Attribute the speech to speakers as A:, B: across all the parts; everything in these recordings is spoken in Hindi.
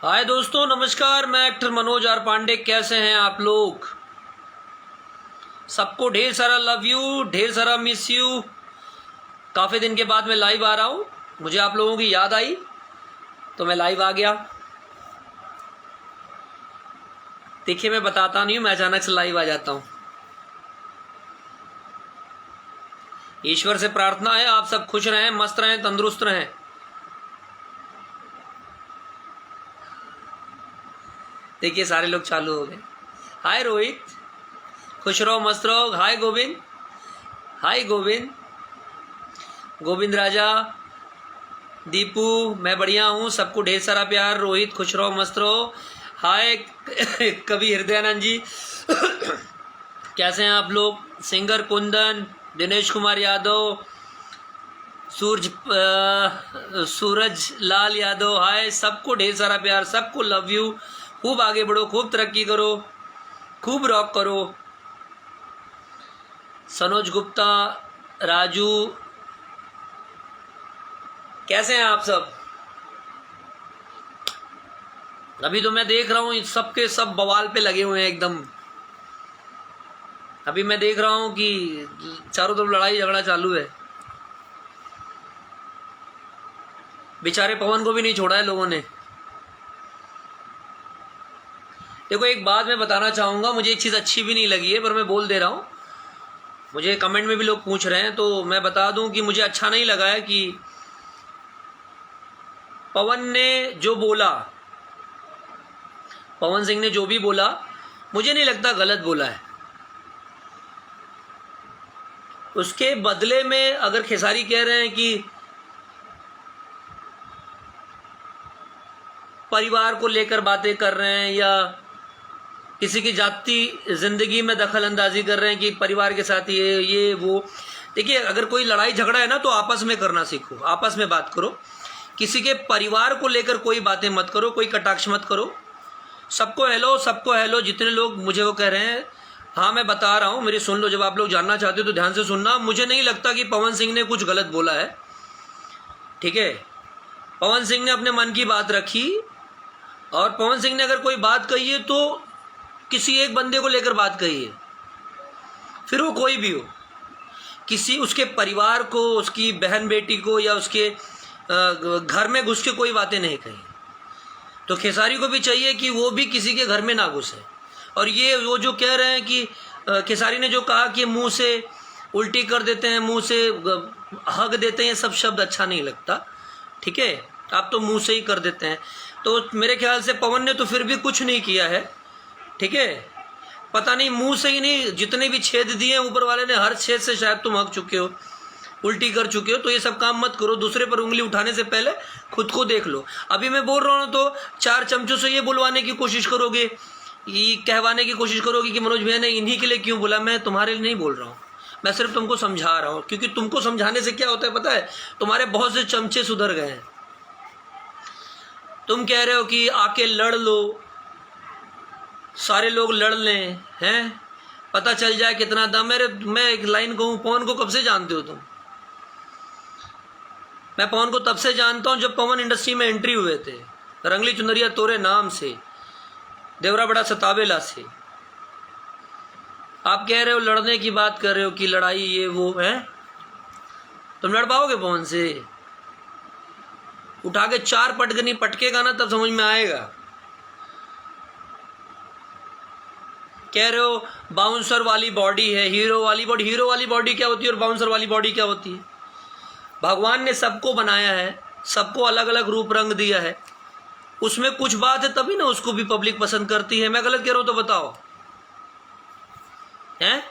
A: हाय दोस्तों, नमस्कार। मैं एक्टर मनोज आर पांडे। कैसे हैं आप लोग? सबको ढेर सारा लव यू, ढेर सारा मिस यू। काफ़ी दिन के बाद मैं लाइव आ रहा हूँ। मुझे आप लोगों की याद आई तो मैं लाइव आ गया। देखिए, मैं बताता नहीं हूँ, मैं अचानक से लाइव आ जाता हूँ। ईश्वर से प्रार्थना है आप सब खुश रहें, मस्त रहें, तंदुरुस्त रहें। देखिए, सारे लोग चालू हो गए। हाय रोहित, खुश रहो, मस्त रहो। हाय गोविंद, हाय गोविंद, गोविंद राजा, दीपू, मैं बढ़िया हूँ। सबको ढेर सारा प्यार। रोहित, खुश रहो, मस्त रहो। हाय कवि हृदयानंद जी कैसे हैं आप लोग? सिंगर कुंदन, दिनेश कुमार यादव, सूरज लाल यादव, हाय। सबको ढेर सारा प्यार, सबको लव यू। खूब आगे बढ़ो, खूब तरक्की करो, खूब रॉक करो। सनोज गुप्ता, राजू, कैसे हैं आप सब? अभी तो मैं देख रहा हूँ सबके सब बवाल पे लगे हुए हैं एकदम। अभी मैं देख रहा हूँ कि चारों तरफ लड़ाई झगड़ा चालू है। बेचारे पवन को भी नहीं छोड़ा है लोगों ने। देखो, एक बात मैं बताना चाहूँगा, मुझे एक चीज़ अच्छी भी नहीं लगी है पर मैं बोल दे रहा हूँ। मुझे कमेंट में भी लोग पूछ रहे हैं तो मैं बता दूं कि मुझे अच्छा नहीं लगा है कि पवन ने जो बोला, पवन सिंह ने जो भी बोला, मुझे नहीं लगता गलत बोला है। उसके बदले में अगर खेसारी कह रहे हैं कि परिवार को लेकर बातें कर रहे हैं या किसी की जाति जिंदगी में दखल अंदाजी कर रहे हैं कि परिवार के साथ ये वो, देखिए, अगर कोई लड़ाई झगड़ा है ना तो आपस में करना सीखो, आपस में बात करो। किसी के परिवार को लेकर कोई बातें मत करो, कोई कटाक्ष मत करो। सबको हेलो, सबको हेलो। जितने लोग मुझे वो कह रहे हैं, हाँ मैं बता रहा हूँ, मेरी सुन लो। जब आप लोग जानना चाहते हो तो ध्यान से सुनना। मुझे नहीं लगता कि पवन सिंह ने कुछ गलत बोला है, ठीक है। पवन सिंह ने अपने मन की बात रखी और पवन सिंह ने अगर कोई बात कही है तो किसी एक बंदे को लेकर बात कही है, फिर वो कोई भी हो। किसी उसके परिवार को, उसकी बहन बेटी को या उसके घर में घुस के कोई बातें नहीं कही। तो खेसारी को भी चाहिए कि वो भी किसी के घर में ना घुसे। और ये वो जो कह रहे हैं कि खेसारी ने जो कहा कि मुंह से उल्टी कर देते हैं, मुंह से हग देते हैं, ये सब शब्द अच्छा नहीं लगता, ठीक है। आप तो मुंह से ही कर देते हैं। तो मेरे ख्याल से पवन ने तो फिर भी कुछ नहीं किया है, ठीक है। पता नहीं, मुंह से ही नहीं, जितने भी छेद दिए ऊपर वाले ने, हर छेद से शायद तुम हक चुके हो, उल्टी कर चुके हो। तो ये सब काम मत करो। दूसरे पर उंगली उठाने से पहले खुद को देख लो। अभी मैं बोल रहा हूँ तो चार चमचों से ये बुलवाने की कोशिश करोगे, ये कहवाने की कोशिश करोगे कि मनोज भैया ने इन्हीं के लिए क्यों बोला। मैं तुम्हारे लिए नहीं बोल रहा हूँ, मैं सिर्फ तुमको समझा रहा हूँ। क्योंकि तुमको समझाने से क्या होता है पता है? तुम्हारे बहुत से चमचे सुधर गए हैं। तुम कह रहे हो कि आके लड़ लो, सारे लोग लड़ लें, हैं, पता चल जाए कितना दम। मैं एक लाइन कहूँ, पवन को कब से जानते हो तुम? मैं पवन को तब से जानता हूँ जब पवन इंडस्ट्री में एंट्री हुए थे, रंगली चुनरिया तोरे नाम से, देवरा बड़ा सतावेला से। आप कह रहे हो लड़ने की बात कर रहे हो कि लड़ाई ये वो है। तुम लड़ पाओगे पवन से? उठा के चार पटगनी पटकेगा ना, तब समझ में आएगा। कह रहे हो बाउंसर वाली बॉडी है, हीरो वाली बॉडी। हीरो वाली बॉडी क्या होती है और बाउंसर वाली बॉडी क्या होती है? भगवान ने सबको बनाया है, सबको अलग अलग रूप रंग दिया है। उसमें कुछ बात है तभी ना उसको भी पब्लिक पसंद करती है। मैं गलत कह रहा हूं तो बताओ, हैं?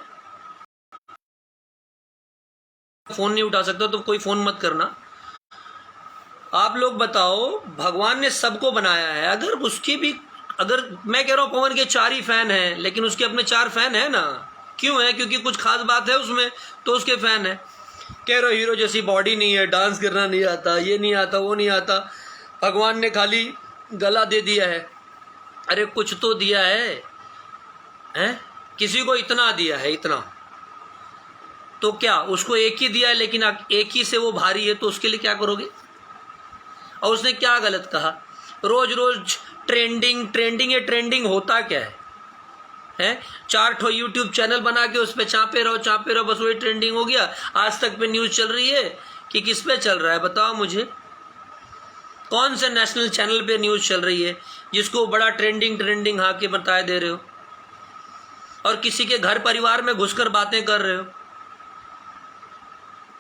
A: फोन नहीं उठा सकता तो कोई फोन मत करना। आप लोग बताओ, भगवान ने सबको बनाया है, अगर उसकी भी, अगर मैं कह रहा हूं पवन के 4 ही फैन हैं, लेकिन उसके अपने 4 फैन है ना। क्यों है? क्योंकि कुछ खास बात है उसमें, तो उसके फैन है। कह रहे हो हीरो जैसी बॉडी नहीं है, डांस करना नहीं आता, ये नहीं आता, वो नहीं आता, भगवान ने खाली गला दे दिया है। अरे कुछ तो दिया है, हैं? किसी को इतना दिया है, इतना। तो क्या उसको एक ही दिया है, लेकिन एक ही से वो भारी है, तो उसके लिए क्या करोगे? और उसने क्या गलत कहा? रोज रोज ट्रेंडिंग ट्रेंडिंग, ये ट्रेंडिंग होता क्या है? 4 ठो यूट्यूब चैनल बना के उस पर चापे रहो, बस वही ट्रेंडिंग हो गया। आज तक पे न्यूज़ चल रही है कि किस पे चल रहा है बताओ मुझे? कौन से नेशनल चैनल पे न्यूज़ चल रही है जिसको बड़ा ट्रेंडिंग हाँ के बताए दे रहे हो, और किसी के घर परिवार में घुसकर बातें कर रहे हो,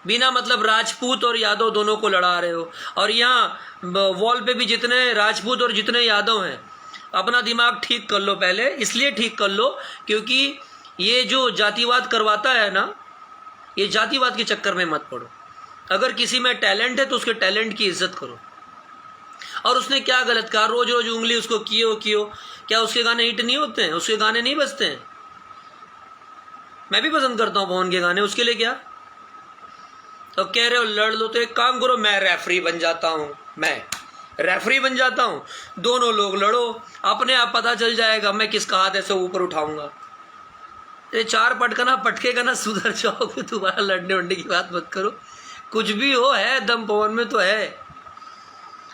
A: बिना मतलब राजपूत और यादव दोनों को लड़ा रहे हो। और यहाँ वॉल पे भी जितने राजपूत और जितने यादव हैं, अपना दिमाग ठीक कर लो पहले। इसलिए ठीक कर लो क्योंकि ये जो जातिवाद करवाता है ना, ये जातिवाद के चक्कर में मत पड़ो। अगर किसी में टैलेंट है तो उसके टैलेंट की इज्जत करो। और उसने क्या गलत कहा, रोज रोज उंगली उसको कियो, क्या उसके गाने हिट नहीं होते हैं? उसके गाने नहीं बजते हैं? मैं भी पसंद करता हूँ पवन के गाने, उसके लिए क्या? तो कह रहे हो लड़ लो, तो एक काम करो, मैं रेफरी बन जाता हूँ, दोनों लोग लड़ो, अपने आप पता चल जाएगा मैं किसका हाथ ऐसे ऊपर उठाऊंगा। ये 4 पटकेगा ना, सुधर जाओगे। तुम्हारा लड़ने वड़ने की बात मत करो। कुछ भी हो, है दम पवन में तो है।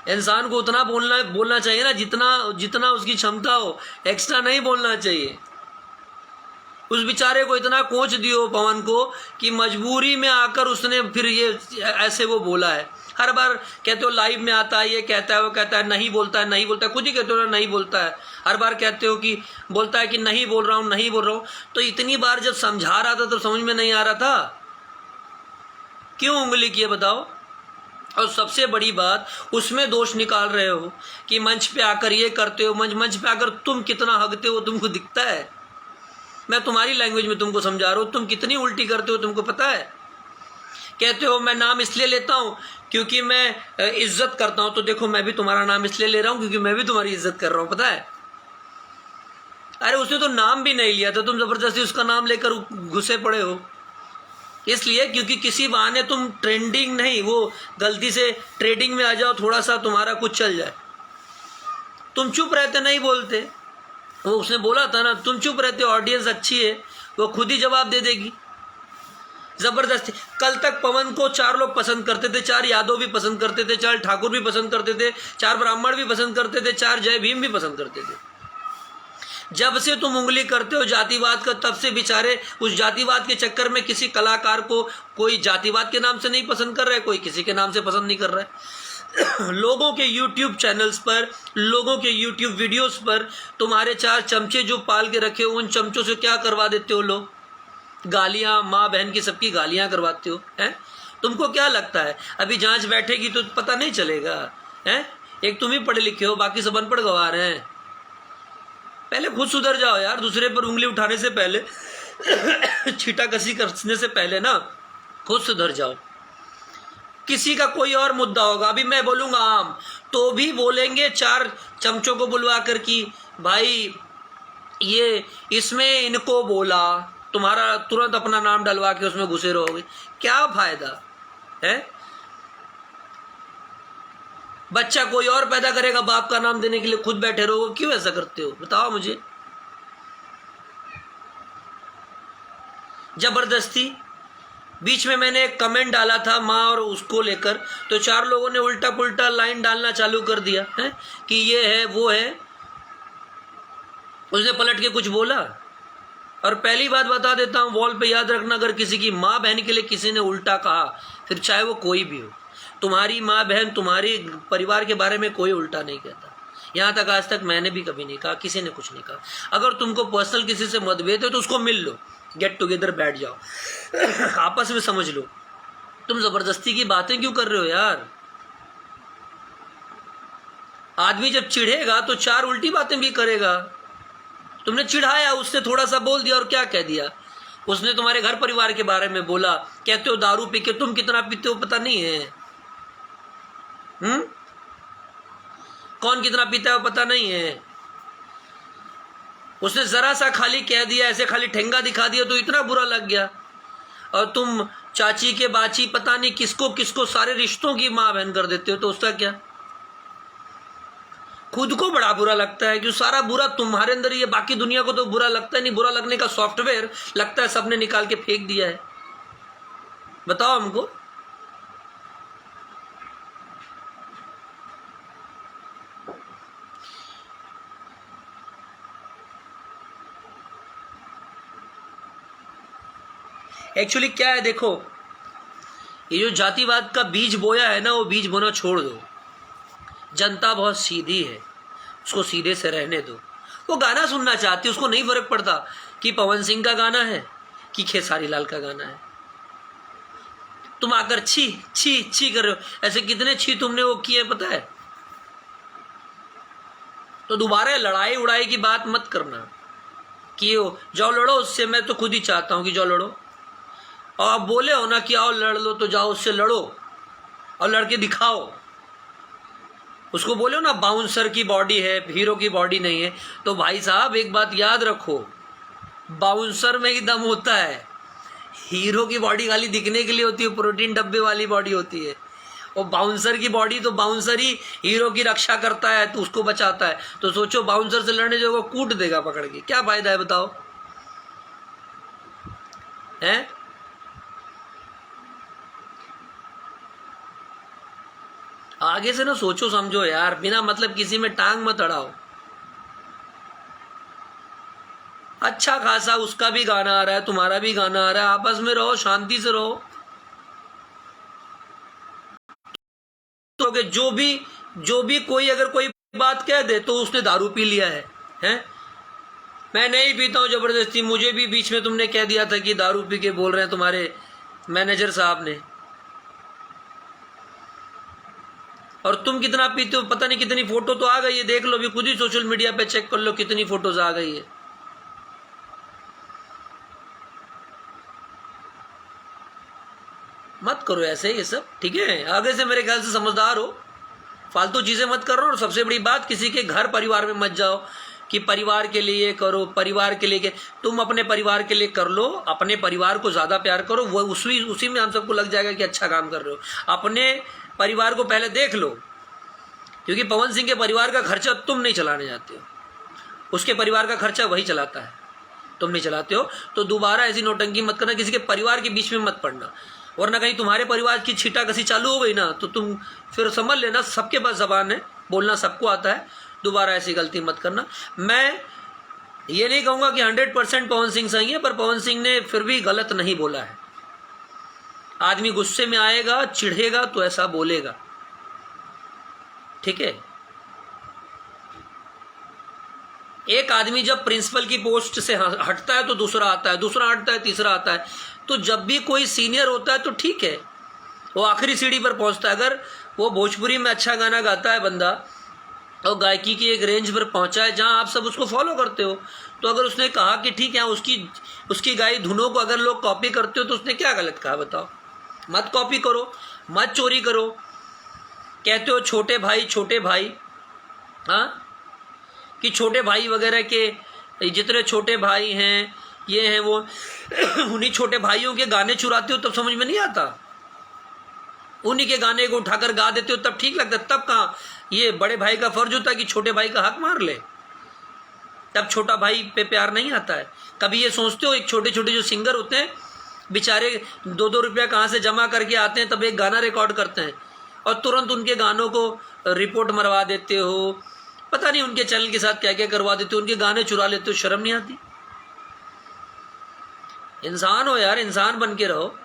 A: इंसान को उतना बोलना चाहिए ना जितना उसकी क्षमता हो, एक्स्ट्रा नहीं बोलना चाहिए। उस बेचारे को इतना कोच दियो पवन को कि मजबूरी में आकर उसने फिर ये ऐसे वो बोला है। हर बार कहते हो लाइव में आता है, ये कहता है, वो कहता है, नहीं बोलता है, खुद ही कहते हो ना नहीं बोलता है। हर बार कहते हो कि बोलता है कि नहीं बोल रहा हूँ। तो इतनी बार जब समझा रहा था तो समझ में नहीं आ रहा था, क्यों उंगली किए बताओ? और सबसे बड़ी बात, उसमें दोष निकाल रहे हो कि मंच पे आकर ये करते हो। मंच पे आकर तुम कितना हगते हो तुमको दिखता है? मैं तुम्हारी लैंग्वेज में तुमको समझा रहा हूँ, तुम कितनी उल्टी करते हो तुमको पता है? कहते हो मैं नाम इसलिए लेता हूँ क्योंकि मैं इज्जत करता हूँ। तो देखो मैं भी तुम्हारा नाम इसलिए ले रहा हूँ क्योंकि मैं भी तुम्हारी इज्जत कर रहा हूँ, पता है? अरे उसने तो नाम भी नहीं लिया था, तुम जबरदस्ती उसका नाम लेकर घुसे पड़े हो। इसलिए क्योंकि किसी बहाने तुम ट्रेंडिंग नहीं, वो गलती से ट्रेडिंग में आ जाओ, थोड़ा सा तुम्हारा कुछ चल जाए। तुम चुप रहते, नहीं बोलते। वो उसने बोला था ना, तुम चुप रहते, ऑडियंस अच्छी है, वो खुद ही जवाब दे देगी। जबरदस्ती। कल तक पवन को 4 लोग पसंद करते थे, 4 यादव भी पसंद करते थे, 4 ठाकुर भी पसंद करते थे, 4 ब्राह्मण भी पसंद करते थे, 4 जय भीम भी पसंद करते थे। जब से तुम उंगली करते हो जातिवाद का, तब से बेचारे उस जातिवाद के चक्कर में किसी कलाकार को कोई जातिवाद के नाम से नहीं पसंद कर रहा है, कोई किसी के नाम से पसंद नहीं कर रहा है। लोगों के YouTube चैनल्स पर, लोगों के YouTube वीडियोस पर तुम्हारे 4 चमचे जो पाल के रखे हो, उन चमचों से क्या करवा देते हो लोग? गालियां, माँ बहन की सबकी गालियां करवाते हो, हैं? तुमको क्या लगता है अभी जांच बैठेगी तो पता नहीं चलेगा? हैं? एक तुम ही पढ़े लिखे हो, बाकी सब अनपढ़ गवार हैं। पहले खुद सुधर जाओ यार, दूसरे पर उंगली उठाने से पहले, छीटा कसी करने से पहले ना खुद सुधर जाओ। किसी का कोई और मुद्दा होगा, अभी मैं बोलूंगा आम, तो भी बोलेंगे 4 चमचों को बुलवा कर कि भाई ये इसमें इनको बोला, तुम्हारा तुरंत अपना नाम डलवा के उसमें घुसे रहोगे, क्या फायदा है? बच्चा कोई और पैदा करेगा बाप का नाम देने के लिए, खुद बैठे रहोगे, क्यों ऐसा करते हो बताओ मुझे? जबरदस्ती। बीच में मैंने एक कमेंट डाला था माँ और उसको लेकर, तो 4 लोगों ने उल्टा पुल्टा लाइन डालना चालू कर दिया है कि ये है वो है। उसने पलट के कुछ बोला? और पहली बात बता देता हूँ, वॉल पे याद रखना, अगर किसी की माँ बहन के लिए किसी ने उल्टा कहा, फिर चाहे वो कोई भी हो, तुम्हारी माँ बहन, तुम्हारी परिवार के बारे में कोई उल्टा नहीं कहता। यहाँ तक आज तक मैंने भी कभी नहीं कहा, किसी ने कुछ नहीं कहा। अगर तुमको पर्सनल किसी से मतभेद है तो उसको मिल लो, गेट टुगेदर बैठ जाओ, आपस में समझ लो। तुम जबरदस्ती की बातें क्यों कर रहे हो यार? आदमी जब चिढ़ेगा तो 4 उल्टी बातें भी करेगा। तुमने चिढ़ाया, उसने थोड़ा सा बोल दिया और क्या कह दिया? उसने तुम्हारे घर परिवार के बारे में बोला। कहते हो दारू पी के, तुम कितना पीते हो पता नहीं है? कौन कितना पीता है पता नहीं है? उसने जरा सा खाली कह दिया, ऐसे खाली ठेंगा दिखा दिया तो इतना बुरा लग गया। और तुम चाची के बाची पता नहीं किसको किसको सारे रिश्तों की माँ बहन कर देते हो, तो उसका क्या? खुद को बड़ा बुरा लगता है कि सारा बुरा तुम्हारे अंदर ही है, बाकी दुनिया को तो बुरा लगता है नहीं। बुरा लगने का सॉफ्टवेयर लगता है सबने निकाल के फेंक दिया है। बताओ हमको। एक्चुअली क्या है, देखो ये जो जातिवाद का बीज बोया है ना, वो बीज बोना छोड़ दो। जनता बहुत सीधी है, उसको सीधे से रहने दो। वो गाना सुनना चाहती है, उसको नहीं फर्क पड़ता कि पवन सिंह का गाना है कि खेसारी लाल का गाना है। तुम आकर छी छी छी कर रहे हो, ऐसे कितने छी तुमने वो किए पता है। तो दोबारा लड़ाई उड़ाई की बात मत करना कि जाओ लड़ो उससे। मैं तो खुद ही चाहता हूं कि जाओ लड़ो, और आप बोले हो ना कि आओ लड़ लो, तो जाओ उससे लड़ो और लड़के दिखाओ। उसको बोले हो ना बाउंसर की बॉडी है, हीरो की बॉडी नहीं है। तो भाई साहब एक बात याद रखो, बाउंसर में ही दम होता है, हीरो की बॉडी खाली दिखने के लिए होती है, प्रोटीन डब्बे वाली बॉडी होती है। और बाउंसर की बॉडी, तो बाउंसर ही हीरो की रक्षा करता है, तो उसको बचाता है। तो सोचो बाउंसर से लड़ने जो कूट देगा पकड़ के, क्या फायदा है बताओ, हैं? आगे से ना सोचो समझो यार, बिना मतलब किसी में टांग मत अड़ाओ। अच्छा खासा उसका भी गाना आ रहा है, तुम्हारा भी गाना आ रहा है, आपस में रहो, शांति से रहो। तो जो भी कोई अगर कोई बात कह दे तो उसने दारू पी लिया है, हैं? मैं नहीं पीता हूं जबरदस्ती, मुझे भी बीच में तुमने कह दिया था कि दारू पी के बोल रहे हैं तुम्हारे मैनेजर साहब ने। और तुम कितना पीते हो पता नहीं, कितनी फोटो तो आ गई है, देख लो, भी खुद ही सोशल मीडिया पे चेक कर लो कितनी फोटोज आ गई है। मत करो ऐसे ये सब, ठीक है? आगे से मेरे ख्याल से समझदार हो, फालतू चीजें मत करो। और सबसे बड़ी बात, किसी के घर परिवार में मत जाओ कि परिवार के लिए करो, परिवार के लिए तुम अपने परिवार के लिए कर लो, अपने परिवार को ज्यादा प्यार करो, वो उसी में हम सबको लग जाएगा कि अच्छा काम कर रहे हो। अपने परिवार को पहले देख लो, क्योंकि पवन सिंह के परिवार का खर्चा तुम नहीं चलाने जाते हो, उसके परिवार का खर्चा वही चलाता है, तुम नहीं चलाते हो। तो दोबारा ऐसी नौटंकी मत करना, किसी के परिवार के बीच में मत पड़ना, वरना कहीं तुम्हारे परिवार की छीटा कसी चालू हो गई ना, तो तुम फिर समझ लेना, सबके पास जबान है, बोलना सबको आता है। दोबारा ऐसी गलती मत करना। मैं ये नहीं कहूंगा कि 100% पवन सिंह सही है, पर पवन सिंह ने फिर भी गलत नहीं बोला है। आदमी गुस्से में आएगा, चिढ़ेगा तो ऐसा बोलेगा, ठीक है? एक आदमी जब प्रिंसिपल की पोस्ट से हटता है तो दूसरा आता है, दूसरा हटता है तीसरा आता है। तो जब भी कोई सीनियर होता है तो ठीक है, वो आखिरी सीढ़ी पर पहुंचता है। अगर वो भोजपुरी में अच्छा गाना गाता है बंदा, और गायकी की एक रेंज पर पहुंचा है जहां आप सब उसको फॉलो करते हो, तो अगर उसने कहा कि ठीक है, उसकी गाई धुनों को अगर लोग कॉपी करते हो, तो उसने क्या गलत कहा बताओ? मत कॉपी करो, मत चोरी करो। कहते हो छोटे भाई, हाँ, कि छोटे भाई वगैरह के जितने छोटे भाई हैं ये हैं वो, उन्हीं छोटे भाइयों के गाने चुराते हो तब समझ में नहीं आता, उन्हीं के गाने को उठाकर गा देते हो तब ठीक लगता है। तब कहाँ ये बड़े भाई का फर्ज होता है कि छोटे भाई का हक मार ले, तब छोटा भाई पे प्यार नहीं आता है। कभी ये सोचते हो एक छोटे छोटे जो सिंगर होते हैं बेचारे 2-2 रुपया कहाँ से जमा करके आते हैं, तब एक गाना रिकॉर्ड करते हैं और तुरंत उनके गानों को रिपोर्ट मरवा देते हो, पता नहीं उनके चैनल के साथ क्या क्या करवा देते हो, उनके गाने चुरा लेते हो, शर्म नहीं आती? इंसान हो यार, इंसान बन के रहो।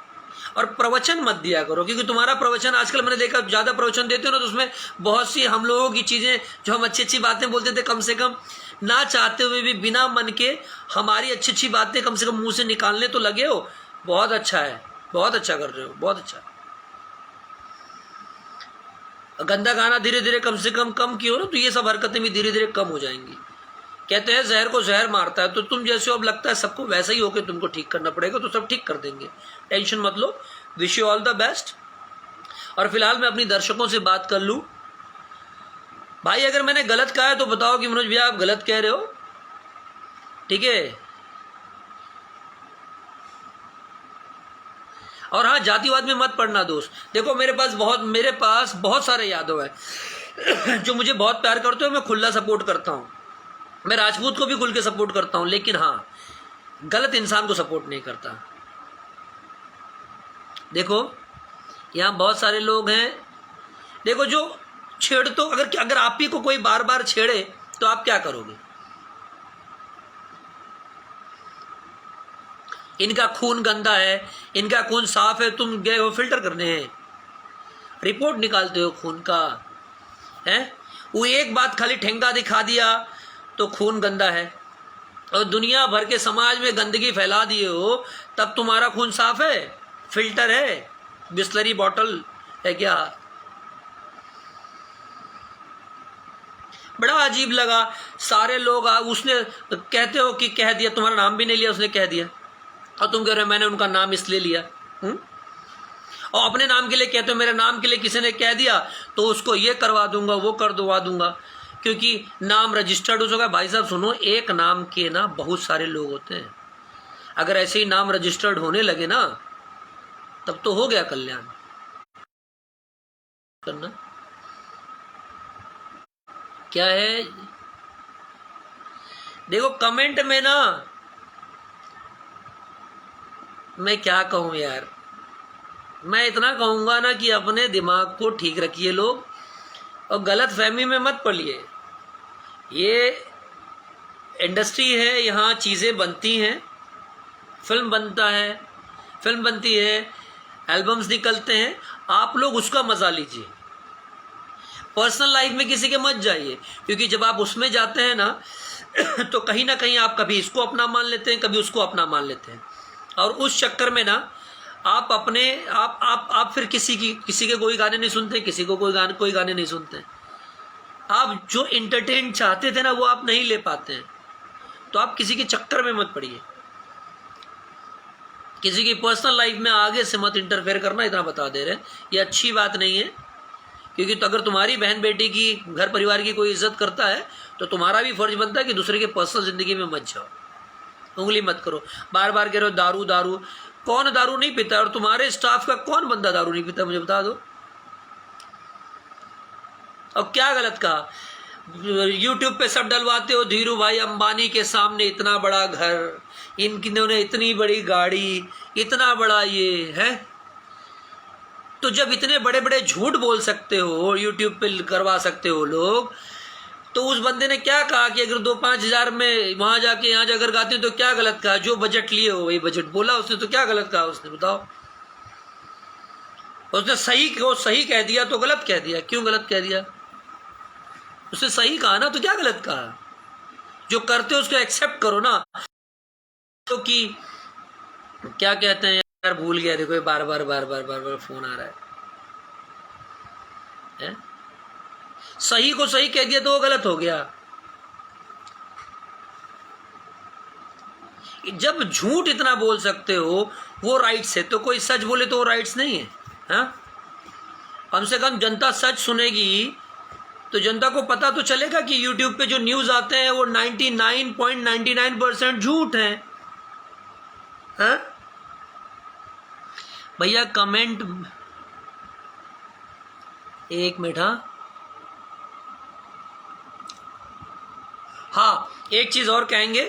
A: और प्रवचन मत दिया करो, क्योंकि तुम्हारा प्रवचन आजकल मैंने देखा ज्यादा प्रवचन देते हो ना, तो उसमें बहुत सी हम लोगों की चीजें जो हम अच्छी अच्छी बातें बोलते थे, कम से कम ना चाहते हुए भी बिना मन के हमारी अच्छी अच्छी बातें कम से कम मुंह से निकालने तो लगे हो। बहुत अच्छा है, बहुत अच्छा कर रहे हो, बहुत अच्छा। गंदा गाना धीरे धीरे कम से कम किया ना, तो ये सब हरकतें भी धीरे धीरे कम हो जाएंगी। कहते हैं जहर को जहर मारता है, तो तुम जैसे हो अब लगता है सबको वैसा ही होकर तुमको ठीक करना पड़ेगा, तो सब ठीक कर देंगे, टेंशन मत लो। Wish you all the best. और फिलहाल मैं अपनी दर्शकों से बात कर लूं, भाई अगर मैंने गलत कहा है तो बताओ कि मनोज भैया आप गलत कह रहे हो, ठीक है? और हाँ, जातिवाद में मत पड़ना दोस्त। देखो मेरे पास बहुत सारे यादव हैं जो मुझे बहुत प्यार करते हो, मैं खुला सपोर्ट करता हूँ, मैं राजपूत को भी खुल के सपोर्ट करता हूं, लेकिन हाँ गलत इंसान को सपोर्ट नहीं करता। देखो यहां बहुत सारे लोग हैं, देखो जो छेड़, तो अगर आप ही को कोई बार बार छेड़े तो आप क्या करोगे? इनका खून गंदा है, इनका खून साफ है, तुम गए हो फिल्टर करने हैं, रिपोर्ट निकालते हो खून का है। वो एक बात खाली ठेंगा दिखा दिया तो खून गंदा है, और दुनिया भर के समाज में गंदगी फैला दिए हो तब तुम्हारा खून साफ है? फिल्टर है, बिस्लरी बॉटल है क्या? बड़ा अजीब लगा। सारे लोग उसने कहते हो कि कह दिया, तुम्हारा नाम भी नहीं लिया, उसने कह दिया, और तुम कह रहे हो मैंने उनका नाम इसलिए लिया। और अपने नाम के लिए कहते हो, मेरे नाम के लिए किसी ने कह दिया तो उसको ये करवा दूंगा, वो करवा दूंगा, क्योंकि नाम रजिस्टर्ड हो चुका है। भाई साहब सुनो, एक नाम के ना बहुत सारे लोग होते हैं। अगर ऐसे ही नाम रजिस्टर्ड होने लगे ना तब तो हो गया कल्याण करना। क्या है, देखो कमेंट में ना, मैं क्या कहूं यार, मैं इतना कहूंगा ना कि अपने दिमाग को ठीक रखिए लोग, और गलत फहमी में मत पड़िए। ये इंडस्ट्री है, यहाँ चीज़ें बनती हैं, फिल्म बनती है, एल्बम्स निकलते हैं, आप लोग उसका मज़ा लीजिए। पर्सनल लाइफ में किसी के मत जाइए, क्योंकि जब आप उसमें जाते हैं ना तो कहीं ना कहीं आप कभी इसको अपना मान लेते हैं, कभी उसको अपना मान लेते हैं, और उस चक्कर में ना आप अपने आप फिर किसी के कोई गाने नहीं सुनते, किसी को कोई गाने नहीं सुनते। आप जो एंटरटेन चाहते थे ना वो आप नहीं ले पाते हैं, तो आप किसी के चक्कर में मत पड़िए। किसी की पर्सनल लाइफ में आगे से मत इंटरफेयर करना, इतना बता दे रहे हैं। ये अच्छी बात नहीं है, क्योंकि तो अगर तुम्हारी बहन बेटी की, घर परिवार की कोई इज्जत करता है तो तुम्हारा भी फर्ज बनता है कि दूसरे के पर्सनल जिंदगी में मत जाओ, उंगली मत करो। बार बार कह रहे हो दारू दारू, कौन दारू नहीं पीता? और तुम्हारे स्टाफ का कौन बंदा दारू नहीं पीता, मुझे बता दो। अब क्या गलत कहा? यूट्यूब पे सब डलवाते हो, धीरू भाई अंबानी के सामने इतना बड़ा घर, इन्होंने इतनी बड़ी गाड़ी, इतना बड़ा ये है। तो जब इतने बड़े बड़े झूठ बोल सकते हो, यूट्यूब पे करवा सकते हो लोग, तो उस बंदे ने क्या कहा कि अगर 2-5 हज़ार में वहां जाके यहाँ जाकर गाते हो तो क्या गलत कहा? जो बजट लिए हो वही बजट बोला उसने, तो क्या गलत कहा उसने, बताओ। उसने सही कह दिया तो गलत कह दिया, क्यों गलत कह दिया? उसने सही कहा ना, तो क्या गलत कहा? जो करते हो उसको एक्सेप्ट करो ना। तो कि क्या कहते हैं यार, भूल गया, देखो बार बार फोन आ रहा है? सही को सही कह दिया तो वो गलत हो गया। जब झूठ इतना बोल सकते हो वो राइट्स है, तो कोई सच बोले तो वो राइट्स नहीं है? हाँ, कम से कम जनता सच सुनेगी तो जनता को पता तो चलेगा कि यूट्यूब पे जो न्यूज आते हैं वो 99.99% झूठ है। हाँ भैया, कमेंट एक मिनट। हाँ, एक चीज और कहेंगे,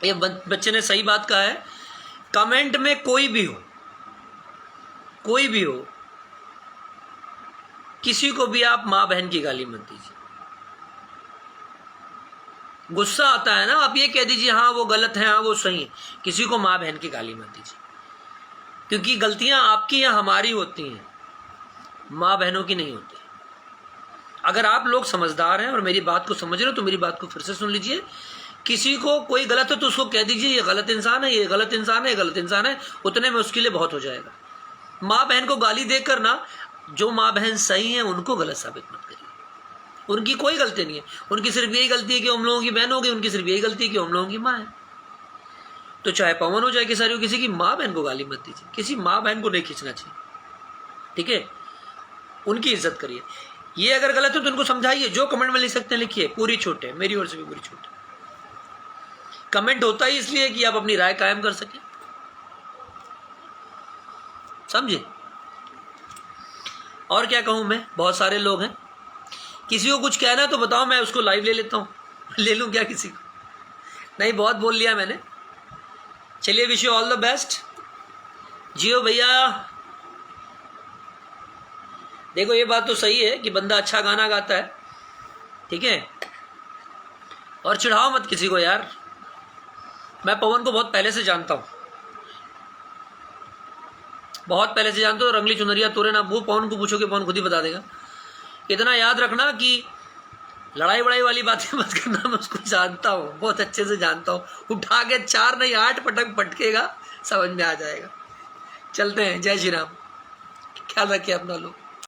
A: ये बच्चे ने सही बात कहा है। कमेंट में कोई भी हो, किसी को भी आप माँ बहन की गाली मत दीजिए। गुस्सा आता है ना, आप ये कह दीजिए हाँ वो गलत है, हाँ वो सही है। किसी को माँ बहन की गाली मत दीजिए, क्योंकि गलतियां आपकी या हमारी होती हैं, माँ बहनों की नहीं होती। अगर आप लोग समझदार हैं और मेरी बात को समझ रहे हो तो मेरी बात को फिर से सुन लीजिए। किसी को कोई गलत है तो उसको कह दीजिए ये गलत इंसान है, ये गलत इंसान है, ये गलत इंसान है, उतने में उसके लिए बहुत हो जाएगा। माँ बहन को गाली देकर ना, जो माँ बहन सही है उनको गलत साबित मत करिए। उनकी कोई गलती नहीं है, उनकी सिर्फ यही गलती है कि हम लोगों की बहन हो गई, उनकी सिर्फ यही गलती है कि हम लोगों की माँ है। तो चाहे पवन हो चाहे किसारी हो, किसी की माँ बहन को गाली मत दीजिए, किसी माँ बहन को नहीं खींचना चाहिए, ठीक है? उनकी इज्जत करिए। ये अगर गलत है तो उनको समझाइए, जो कमेंट में लिख सकते हैं लिखिए, पूरी छूट है, मेरी ओर से भी पूरी छूट है। कमेंट होता ही इसलिए कि आप अपनी राय कायम कर सकें, समझे? और क्या कहूं मैं, बहुत सारे लोग हैं, किसी को कुछ कहना तो बताओ, मैं उसको लाइव ले लेता हूं। ले लूं क्या किसी को? नहीं, बहुत बोल लिया मैंने। चलिए, wish you all the best. जियो भैया। देखो ये बात तो सही है कि बंदा अच्छा गाना गाता है, ठीक है, और चिढ़ाओ मत किसी को यार। मैं पवन को बहुत पहले से जानता हूँ, बहुत पहले से जानते हो, रंगली चुनरिया तोरे ना, वो पवन को पूछो कि पवन खुद ही बता देगा। इतना याद रखना कि लड़ाई वड़ाई वाली बातें मत करना, मैं उसको जानता हूँ, बहुत अच्छे से जानता हूँ। उठा के 4 नहीं 8 पटक पटकेगा, समझ में आ जाएगा। चलते हैं, जय श्री राम, ख्याल रखिए अपना लोग।